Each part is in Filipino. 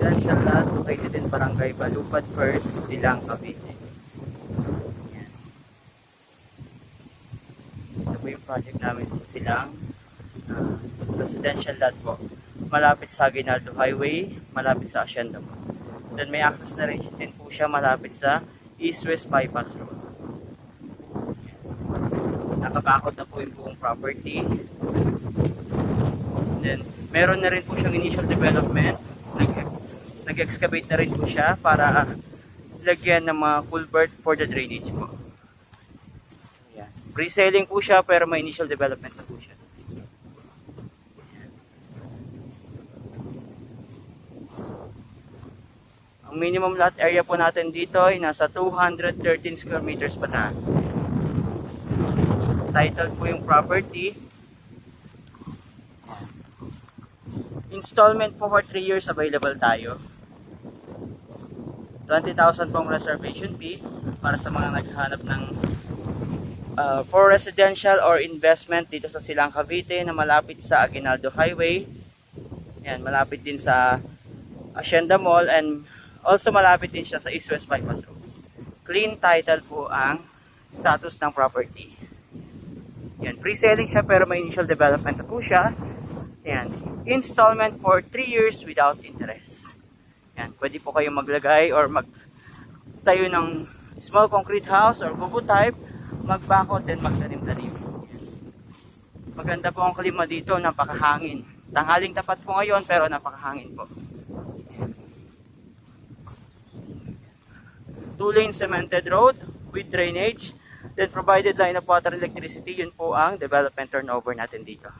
residential lot located in Barangay Balupad First, Silang, Cavite. Yan. Ito po yung project namin sa Silang. Residential lot po. Malapit sa Aguinaldo Highway, malapit sa Hacienda po. Then may access na rin din po siya malapit sa East-West Bypass Road. Nakabakod na po yung buong property. Then meron na rin po siyang initial development. Nag-excavate na rin po siya para lagyan ng mga culvert for the drainage po. Ayan. Pre-selling po siya pero may initial development na po siya. Ang minimum lot area po natin dito ay nasa 213 square meters pataas. Title po yung property. Installment po for 3 years available tayo. 20,000 pong reservation fee para sa mga naghahanap ng for residential or investment dito sa Silang, Cavite na malapit sa Aguinaldo Highway. Yan, malapit din sa Hacienda Mall and also malapit din siya sa East-West Bypass Road. Clean title po ang status ng property. Yan, pre-selling siya pero may initial development na po siya. Yan, installment for 3 years without interest. Yan, pwede po kayong maglagay or magtayo ng small concrete house or kubo type, magbakod then magtanim-tanim. Maganda po ang klima dito, napakahangin. Tanghaling tapat po ngayon pero napakahangin po. 2-lane cemented road with drainage, then provided line of water and electricity. Yun po ang development turnover natin dito.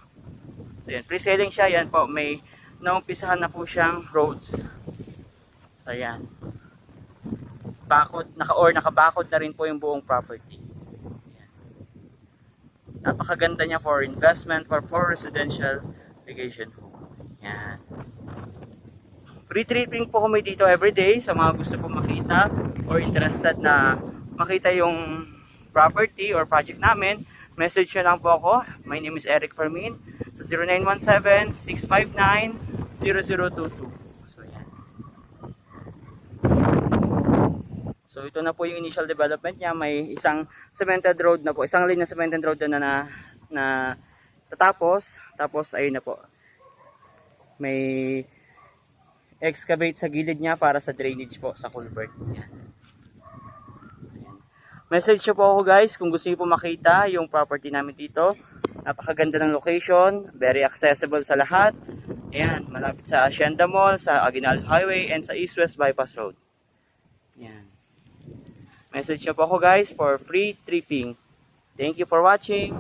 So yan, pre-selling siya, yan po, may naumpisahan na po siyang roads. So yan. Nakabakod na rin po yung buong property. Yan. Napakaganda niya for investment, for residential irrigation home. Yan. Free tripping po kami dito everyday sa mga gusto po makita or interested na makita yung property or project namin. Message nyo lang po ako. My name is Eric Fermin sa 0917-659-0022. So yan. So ito na po yung initial development niya. May isang cemented road na po. Isang lane na cemented road na tatapos. Tapos ayun na po. May excavate sa gilid niya para sa drainage po sa culvert. Yan. Message nyo po ako guys kung gusto niyo po makita yung property namin dito. Napakaganda ng location, very accessible sa lahat. Ayan, malapit sa Hacienda Mall, sa Aguinaldo Highway, and sa East-West Bypass Road. Ayan. Message nyo po ako guys for free tripping. Thank you for watching.